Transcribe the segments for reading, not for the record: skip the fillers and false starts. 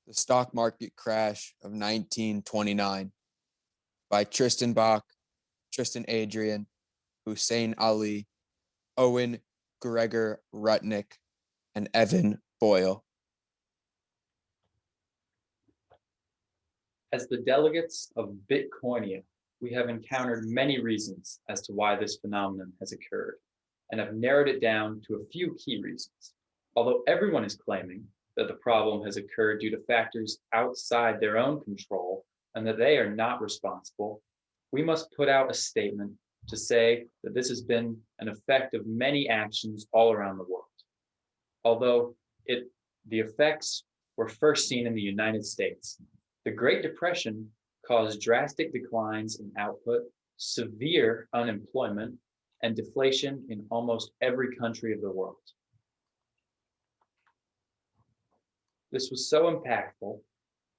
The Stock Market Crash of 1929 by Tristan Bach, Tristan Adrian, Hussein Ali, Owen Gregor Rutnick, and Evan Boyle. As the delegates of Bitcoinia, we have encountered many reasons as to why this phenomenon has occurred, and have narrowed it down to a few key reasons. Although everyone is claiming that the problem has occurred due to factors outside their own control and that they are not responsible, we must put out a statement to say that this has been an effect of many actions all around the world. Although the effects were first seen in the United States, the Great Depression caused drastic declines in output, severe unemployment, and deflation in almost every country of the world. This was so impactful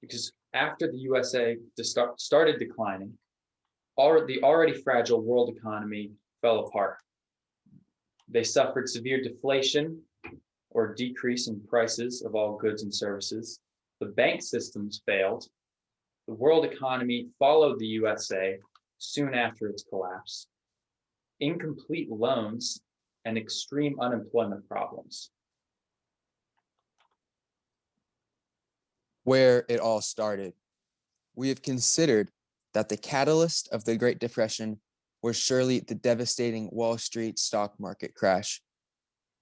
because after the USA started declining, the already fragile world economy fell apart. They suffered severe deflation or decrease in prices of all goods and services. The bank systems failed. The world economy followed the USA soon after its collapse. Incomplete loans and extreme unemployment problems. Where it all started. We have considered that the catalyst of the Great Depression was surely the devastating Wall Street stock market crash,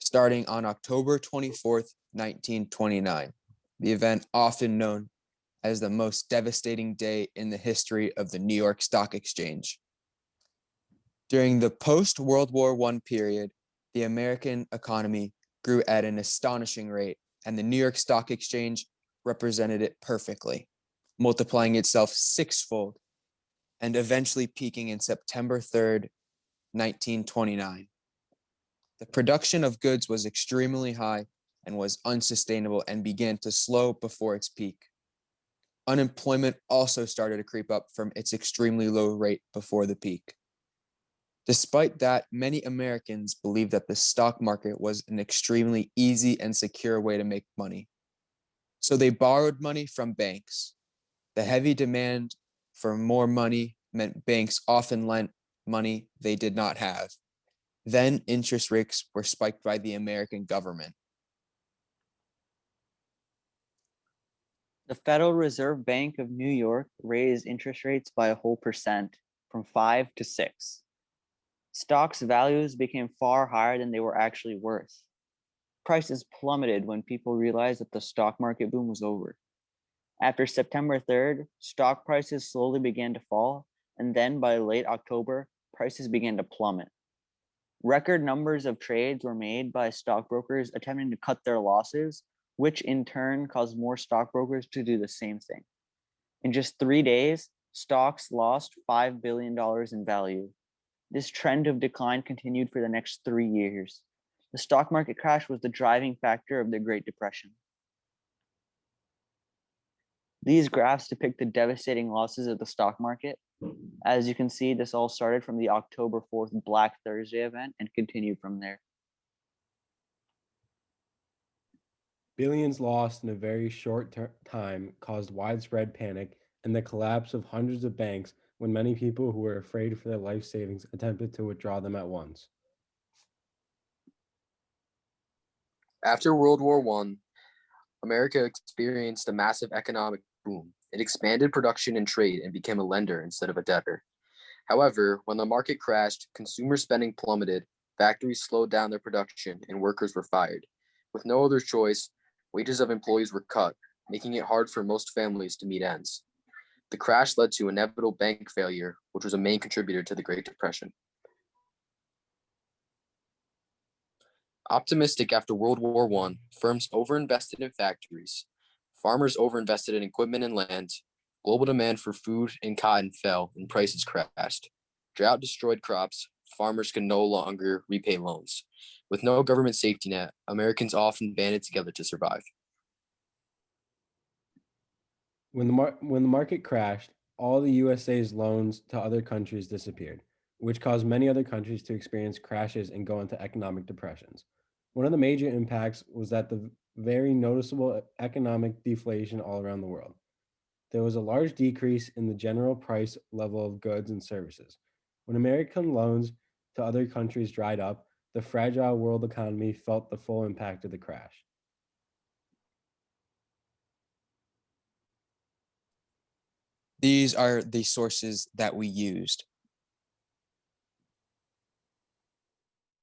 starting on October 24th, 1929, the event often known as the most devastating day in the history of the New York Stock Exchange. During the post-World War I period, the American economy grew at an astonishing rate, and the New York Stock Exchange represented it perfectly, multiplying itself sixfold and eventually peaking in September 3rd, 1929. The production of goods was extremely high and was unsustainable and began to slow before its peak. Unemployment also started to creep up from its extremely low rate before the peak. Despite that, many Americans believed that the stock market was an extremely easy and secure way to make money. So they borrowed money from banks. The heavy demand for more money meant banks often lent money they did not have. Then interest rates were spiked by the American government. The Federal Reserve Bank of New York raised interest rates by a whole percent, from 5 to 6. Stocks' values became far higher than they were actually worth. Prices plummeted when people realized that the stock market boom was over. After September 3rd, stock prices slowly began to fall, and then by late October, prices began to plummet. Record numbers of trades were made by stockbrokers attempting to cut their losses, which in turn caused more stockbrokers to do the same thing. In just 3 days, stocks lost $5 billion in value. This trend of decline continued for the next 3 years. The stock market crash was the driving factor of the Great Depression. These graphs depict the devastating losses of the stock market. As you can see, this all started from the October 4th Black Thursday event and continued from there. Billions lost in a very short time caused widespread panic and the collapse of hundreds of banks when many people who were afraid for their life savings attempted to withdraw them at once. After World War I, America experienced a massive economic boom. It expanded production and trade and became a lender instead of a debtor. However, when the market crashed, consumer spending plummeted, factories slowed down their production, and workers were fired. With no other choice, wages of employees were cut, making it hard for most families to meet ends. The crash led to inevitable bank failure, which was a main contributor to the Great Depression. Optimistic after World War I, firms overinvested in factories. Farmers overinvested in equipment and land. Global demand for food and cotton fell and prices crashed. Drought destroyed crops. Farmers could no longer repay loans. With no government safety net, Americans often banded together to survive. When the market crashed, all the USA's loans to other countries disappeared, which caused many other countries to experience crashes and go into economic depressions. One of the major impacts was that the very noticeable economic deflation all around the world. There was a large decrease in the general price level of goods and services. When American loans to other countries dried up, the fragile world economy felt the full impact of the crash. These are the sources that we used.